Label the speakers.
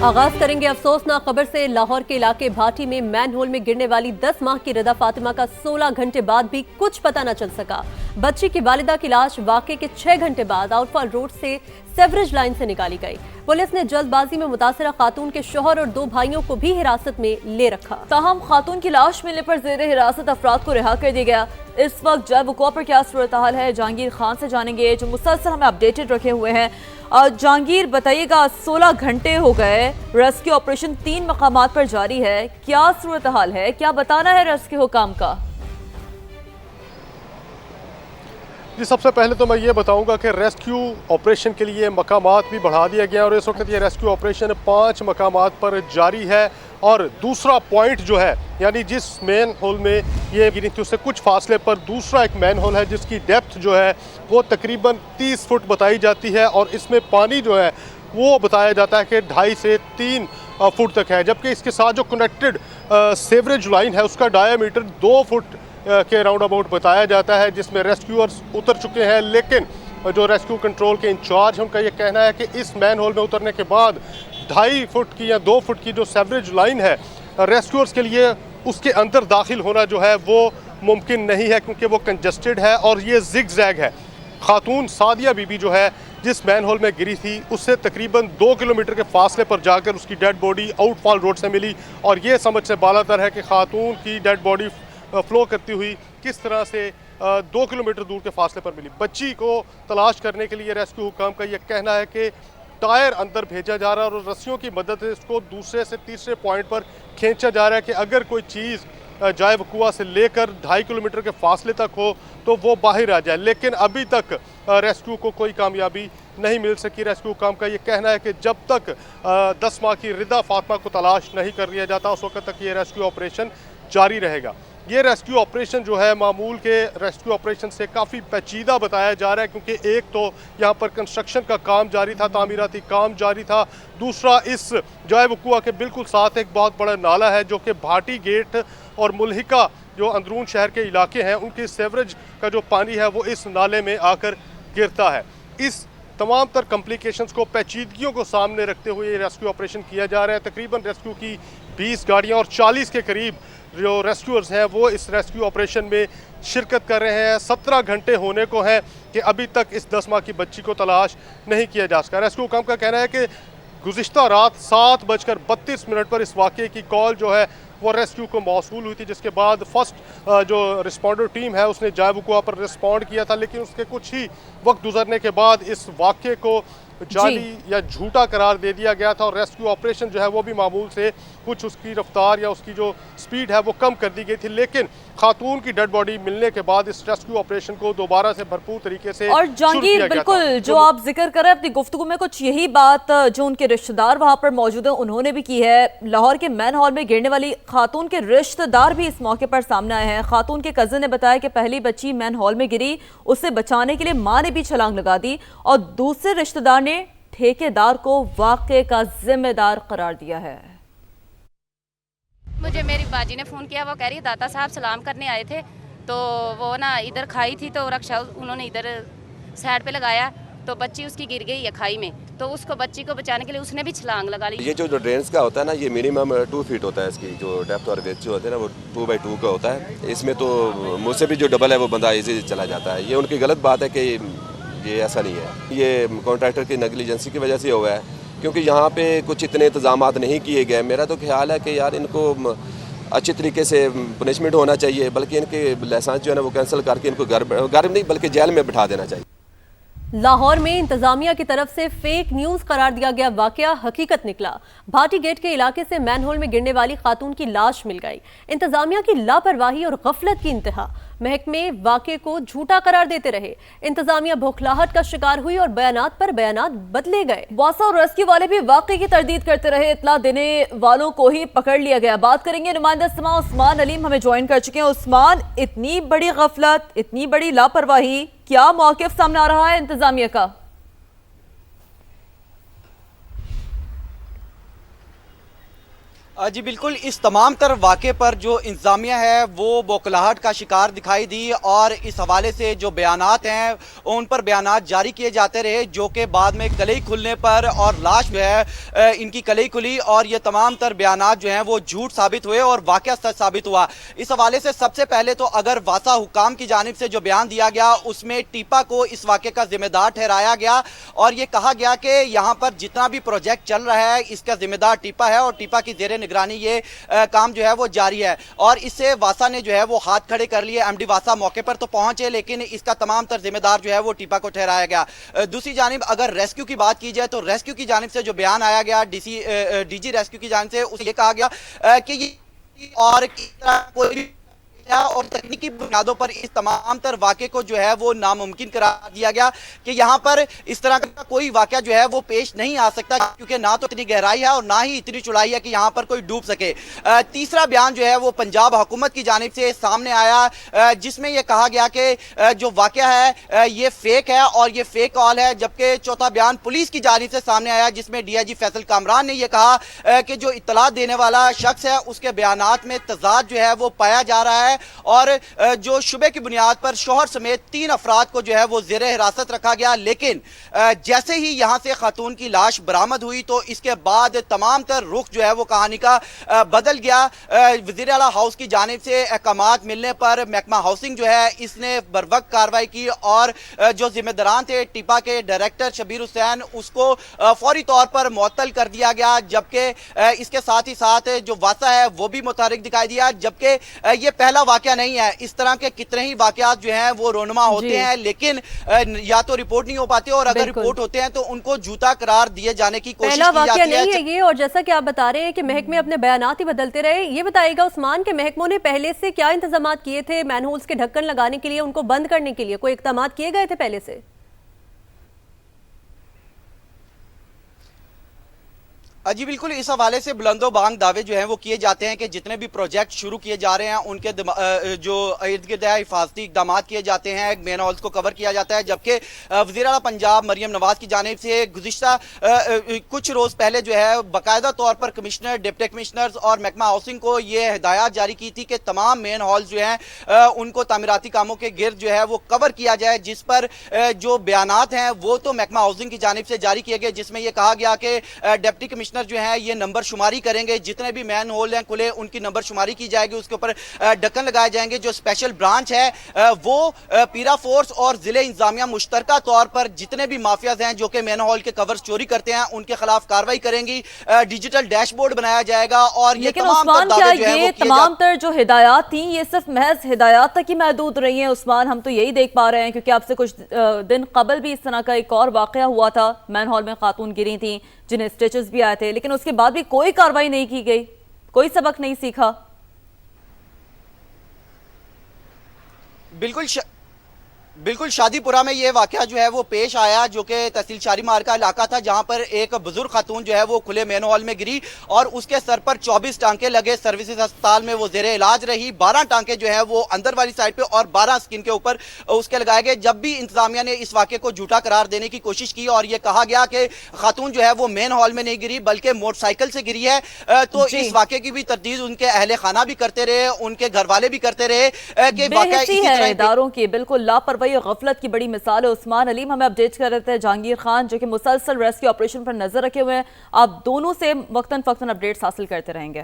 Speaker 1: आगाज करेंगे अफसोसनाक खबर से। लाहौर के इलाके भाटी में मैन होल में गिरने वाली 10 माह की रदा फातिमा का 16 घंटे बाद भी कुछ पता न चल सका। बच्ची की वालिदा की लाश वाकये के 6 घंटे बाद आउटफॉल रोड से सेवरेज लाइन से निकाली गई। पुलिस ने जल्दबाजी में मुतासरा खातून के शौहर और 2 भाइयों को भी हिरासत में ले रखा। ताहम खातून की लाश मिलने पर जेरे हिरासत अफराद को रिहा कर दिया गया। इस वक्त जय वक़ूआ पर क्या सूरत हाल है, जहांगीर खान से जानेंगे जो मुसलसल हमें अपडेटेड रखे हुए हैं। जहांगीर बताइएगा, 16 घंटे हो गए, रेस्क्यू ऑपरेशन 3 मकामात पर जारी है, क्या सूरत हाल है, क्या बताना है रेस्क्यू हुकाम का?
Speaker 2: जी, सबसे पहले तो मैं ये बताऊंगा कि रेस्क्यू ऑपरेशन के लिए मकामात भी बढ़ा दिया गया और इस वक्त ये रेस्क्यू ऑपरेशन 5 मकामात पर जारी है। और दूसरा पॉइंट जो है, यानी जिस मेन होल में ये गिरी थी उससे कुछ फासले पर दूसरा एक मेन होल है जिसकी डेप्थ जो है वो तकरीबन 30 फुट बताई जाती है और इसमें पानी जो है वो बताया जाता है कि 2.5 से 3 फुट तक है, जबकि इसके साथ जो कनेक्टेड सेवरेज लाइन है उसका डायामीटर 2 फुट के राउंड अबाउट बताया जाता है, जिसमें रेस्क्यूअर्स उतर चुके हैं। लेकिन जो रेस्क्यू कंट्रोल के इंचार्ज उनका ये कहना है कि इस मैन होल में उतरने के बाद 2.5 फुट की या 2 फुट की जो सेवरेज लाइन है रेस्क्यूअर्स के लिए उसके अंदर दाखिल होना जो है वो मुमकिन नहीं है, क्योंकि वो कंजस्टेड है और ये जिग जैग है। खातून सादिया बीबी जो है जिस मैन होल में गिरी थी उससे तकरीबन 2 किलोमीटर के फासले पर जाकर उसकी डेड बॉडी आउटफॉल रोड से मिली और ये समझ से बालातर है कि खातून की डेड बॉडी फ्लो करती हुई किस तरह से 2 किलोमीटर दूर के फासले पर मिली। बच्ची को तलाश करने के लिए रेस्क्यू हुकाम का यह कहना है कि टायर अंदर भेजा जा रहा है और रस्सियों की मदद से इसको दूसरे से तीसरे पॉइंट पर खींचा जा रहा है कि अगर कोई चीज़ जाए वकुआ से लेकर 2.5 किलोमीटर के फासले तक हो तो वो बाहर आ जाए। लेकिन अभी तक रेस्क्यू को कोई कामयाबी नहीं मिल सकी। रेस्क्यू काम का ये कहना है कि जब तक 10 माह की रिदा फातिमा को तलाश नहीं कर लिया जाता उस वक्त तक ये रेस्क्यू ऑपरेशन जारी रहेगा। ये रेस्क्यू ऑपरेशन जो है मामूल के रेस्क्यू ऑपरेशन से काफ़ी पेचीदा बताया जा रहा है, क्योंकि एक तो यहाँ पर कंस्ट्रक्शन का काम जारी था, तामीराती काम जारी था, दूसरा इस जाए वकुआ के बिल्कुल साथ एक बहुत बड़ा नाला है जो कि भाटी गेट और मुल्हिका जो अंदरून शहर के इलाके हैं उनकी सेवरेज का जो पानी है वो इस नाले में आकर गिरता है। इस तमाम तर कम्प्लिकेशंस को, पेचीदगियों को सामने रखते हुए ये रेस्क्यू ऑपरेशन किया जा रहा है। तकरीबन रेस्क्यू की 20 गाड़ियाँ और 40 के करीब जो रेस्क्यूअर्स हैं वो इस रेस्क्यू ऑपरेशन में शिरकत कर रहे हैं। 17 घंटे होने को हैं कि अभी तक इस 10 माह की बच्ची को तलाश नहीं किया जा सका। रेस्क्यू हुकाम का कहना है कि गुज़िश्ता रात 7:32 पर इस वाक़े की कॉल जो है वो रेस्क्यू को मौसूल हुई थी, जिसके बाद फर्स्ट जो रिस्पॉन्डर टीम है उसने जाए वकुआ पर रिस्पॉन्ड किया था। लेकिन उसके कुछ ही वक्त गुजरने के बाद इस वाक़े को जाली या झूठा करार दे दिया गया था और रेस्क्यू ऑपरेशन जो है वो भी मामूल से कुछ उसकी रफ्तार या उसकी जो स्पीड है वो कम कर दी गई थी। लेकिन खातून की डेड बॉडी मिलने के बाद इस रेस्क्यू ऑपरेशन को दोबारा से भरपूर तरीके से
Speaker 1: और जहांगीर बिल्कुल जो आप जिक्र कर रहे हैं अपनी गुफ्तगू में, कुछ यही बात जो उनके रिश्तेदार वहां पर मौजूद है उन्होंने भी की है। लाहौर के मैन हॉल में गिरने वाली खातून के रिश्तेदार भी इस मौके पर सामने आए हैं। खातून के कजन ने बताया कि पहली बच्ची मैन हॉल में गिरी, उसे बचाने के लिए मां ने भी छलांग लगा दी और दूसरे रिश्तेदार ने ठेकेदार को वाक़े का जिम्मेदार करार दिया है।
Speaker 3: मुझे मेरी बाजी ने फ़ोन किया, वो कह रही है दाता साहब सलाम करने आए थे, तो वो ना इधर खाई थी तो रक्षा उन्होंने इधर साइड पे लगाया तो बच्ची उसकी गिर गई है खाई में, तो उसको बच्ची को बचाने के लिए उसने भी छलांग लगा ली।
Speaker 4: ये जो ड्रेन्स का होता है ना, ये मिनिमम 2 फीट होता है, इसकी जो डेप्थ और विड्थ जो होती है ना वो 2x2 का होता है। इसमें तो मुझसे भी जो डबल है वो बंदा इजी चला जाता है। ये उनकी गलत बात है कि ये ऐसा नहीं है, ये कॉन्ट्रैक्टर की नेग्लिजेंसी की वजह से हुआ है, क्योंकि यहाँ पे कुछ इतने इंतजामात नहीं किए गए। मेरा तो ख्याल है कि यार इनको अच्छी तरीके से पनिशमेंट होना चाहिए, बल्कि इनके लाइसेंस जो है ना वो कैंसिल करके इनको घर नहीं बल्कि जेल में बिठा देना चाहिए।
Speaker 1: लाहौर में इंतजामिया की तरफ से फेक न्यूज करार दिया गया वाकया हकीकत निकला। भाटी गेट के इलाके से मैनहोल में गिरने वाली खातून की लाश मिल गई। इंतजामिया की लापरवाही और गफलत की इंतहा। महकमे वाकये को झूठा करार देते रहे। इंतजामिया बौखलाहट का शिकार हुई और बयानात पर बयानात बदले गए। वासा और रेस्क्यू वाले भी वाकये की तरदीद करते रहे। इत्तला देने वालों को ही पकड़ लिया गया। बात करेंगे नुमाइंदा इस्मा उस्मान अलीम हमें ज्वाइन कर चुके हैं। उस्मान, इतनी बड़ी गफलत, इतनी बड़ी लापरवाही, क्या मौक़िफ़ सामने आ रहा है इंतजामिया का?
Speaker 5: جی بالکل، اس تمام تر واقعے پر جو انتظامیہ ہے وہ بوکھلاہٹ کا شکار دکھائی دی اور اس حوالے سے جو بیانات ہیں ان پر بیانات جاری کیے جاتے رہے، جو کہ بعد میں کلئی کھلنے پر اور لاش جو ہے ان کی کلئی کھلی اور یہ تمام تر بیانات جو ہیں وہ جھوٹ ثابت ہوئے اور واقعہ سچ ثابت ہوا۔ اس حوالے سے سب سے پہلے تو اگر واسا حکام کی جانب سے جو بیان دیا گیا اس میں ٹیپا کو اس واقعے کا ذمہ دار ٹھہرایا گیا اور یہ کہا گیا کہ یہاں پر جتنا بھی پروجیکٹ چل رہا ہے اس کا ذمہ دار ٹیپا ہے اور ٹیپا کی زیر نگرانی یہ کام جو ہے وہ جاری ہے، اور اس سے واسا نے جو ہے وہ ہاتھ کھڑے کر لیے۔ ایم ڈی واسا موقع پر تو پہنچے لیکن اس کا تمام تر ذمہ دار جو ہے وہ ٹیپا کو ٹھہرایا گیا۔ دوسری جانب اگر ریسکیو کی بات کی جائے تو ریسکیو کی جانب سے جو بیان آیا گیا ڈی جی ریسکیو کی جانب سے اسے یہ کہا گیا کہ یہ اور کس طرح کوئی بھی اور تکنیکی بنیادوں پر اس تمام تر واقعے کو جو ہے وہ ناممکن قرار دیا گیا کہ یہاں پر اس طرح کا کوئی واقعہ جو ہے وہ پیش نہیں آ سکتا، کیونکہ نہ تو اتنی گہرائی ہے اور نہ ہی اتنی چوڑائی ہے کہ یہاں پر کوئی ڈوب سکے۔ تیسرا بیان جو ہے وہ پنجاب حکومت کی جانب سے سامنے آیا جس میں یہ کہا گیا کہ جو واقعہ ہے یہ فیک ہے اور یہ فیک کال ہے، جبکہ چوتھا بیان پولیس کی جانب سے سامنے آیا جس میں ڈی آئی جی فیصل کامران نے یہ کہا کہ جو اطلاع دینے والا شخص ہے اس کے بیانات میں تضاد جو ہے وہ پایا جا رہا ہے اور جو شبے کی بنیاد پر شوہر سمیت 3 افراد کو جو ہے وہ زیر حراست رکھا گیا، لیکن جیسے ہی یہاں سے خاتون کی لاش برآمد ہوئی تو اس کے بعد تمام تر رخ جو ہے وہ کہانی کا بدل گیا۔ وزیر اعلیٰ ہاؤس کی جانب سے احکامات ملنے پر محکمہ ہاؤسنگ جو ہے اس نے بروقت کارروائی کی اور جو ذمہ داران تھے ٹیپا کے ڈائریکٹر شبیر حسین اس کو فوری طور پر معطل کر دیا گیا، جبکہ اس کے ساتھ ہی ساتھ جو واسا ہے وہ بھی متحرک دکھائی دیا، جبکہ یہ پہلا واقعہ نہیں ہے۔ اس طرح کے کتنے ہی واقعات جو ہیں وہ رونما ہوتے ہیں لیکن یا تو رپورٹ نہیں ہو پاتے اور اگر رپورٹ ہوتے ہیں تو ان کو جھوٹا قرار دیے جانے کی کوشش کی جاتی ہے۔
Speaker 1: پہلا واقعہ نہیں ہے یہ، اور جیسا کہ آپ بتا رہے ہیں کہ محکمے اپنے بیانات ہی بدلتے رہے، یہ بتائیے گا عثمان کہ محکموں نے پہلے سے کیا انتظامات کیے تھے مین ہولز کے ڈھکن لگانے کے لیے، ان کو بند کرنے کے لیے کوئی اقدامات کیے گئے تھے پہلے سے؟
Speaker 5: جی بالکل، اس حوالے سے بلند و بانگ دعوے جو ہیں وہ کیے جاتے ہیں کہ جتنے بھی پروجیکٹ شروع کیے جا رہے ہیں ان کے جو ارد گرد حفاظتی اقدامات کیے جاتے ہیں، مین ہالز کو کور کیا جاتا ہے، جبکہ وزیر اعلیٰ پنجاب مریم نواز کی جانب سے گزشتہ کچھ روز پہلے جو ہے باقاعدہ طور پر کمشنر، ڈپٹی کمشنرز اور محکمہ ہاؤسنگ کو یہ ہدایات جاری کی تھی کہ تمام مین ہالز جو ہیں ان کو تعمیراتی کاموں کے گرد جو ہے وہ کور کیا جائے، جس پر جو بیانات ہیں وہ تو محکمہ ہاؤسنگ کی جانب سے جاری کیے گئے، جس میں یہ کہا گیا کہ ڈپٹی کمشنر جو ہیں یہ نمبر شماری کریں گے، جتنے بھی مین ہول ہیں کھلے ان کی نمبر شماری کی جائے گی، اس کے اوپر ڈھکن لگائے جائیں گے۔ جو اسپیشل برانچ ہے وہ پیرا فورس اور ضلع انتظامیہ مشترکہ طور پر جتنے بھی مافیاز ہیں جو کہ مین ہال کے کورز چوری کرتے ہیں ان کے خلاف کارروائی کریں گی، ڈیجیٹل ڈیش بورڈ بنایا جائے گا اور یہ تمام تر دعوے جو ہیں وہ
Speaker 6: تمام تر جو ہدایات تھیں یہ صرف محض ہدایات تک ہی محدود رہی ہیں عثمان؟ ہم تو یہی دیکھ پا رہے ہیں کیونکہ آپ سے کچھ دن قبل بھی اس طرح کا ایک اور واقعہ ہوا تھا، مین ہال میں خاتون گری تھیں جنہیں اسٹیچز بھی آئے تھے، لیکن اس کے بعد بھی کوئی کارروائی نہیں کی گئی، کوئی سبق نہیں سیکھا۔
Speaker 5: بالکل شادی پورہ میں یہ واقعہ جو ہے وہ پیش آیا جو کہ تحصیل شاری مار کا علاقہ تھا، جہاں پر ایک بزرگ خاتون جو ہے وہ کھلے مین ہال میں گری اور اس کے سر پر 24 ٹانکے لگے، سروسز ہسپتال میں وہ زیر علاج رہی، 12 ٹانکے جو ہے وہ اندر والی سائڈ پہ اور 12 سکن کے اوپر اس کے لگائے گئے۔ جب بھی انتظامیہ نے اس واقعے کو جھوٹا قرار دینے کی کوشش کی اور یہ کہا گیا کہ خاتون جو ہے وہ مین ہال میں نہیں گری بلکہ موٹر سائیکل سے گری ہے، تو اس واقعے کی بھی تردید ان کے اہل خانہ بھی کرتے رہے، ان کے گھر والے بھی کرتے رہے کہ واقعہ اسی طرح
Speaker 6: اداروں کی بالکل لاپرواہی اور غفلت کی بڑی مثال ہے۔ عثمان علیم ہمیں اپڈیٹ کر رہے تھے، جہانگیر خان جو کہ مسلسل ریسکیو آپریشن پر نظر رکھے ہوئے ہیں، آپ دونوں سے وقتاً فوقتاً اپڈیٹس حاصل کرتے رہیں گے۔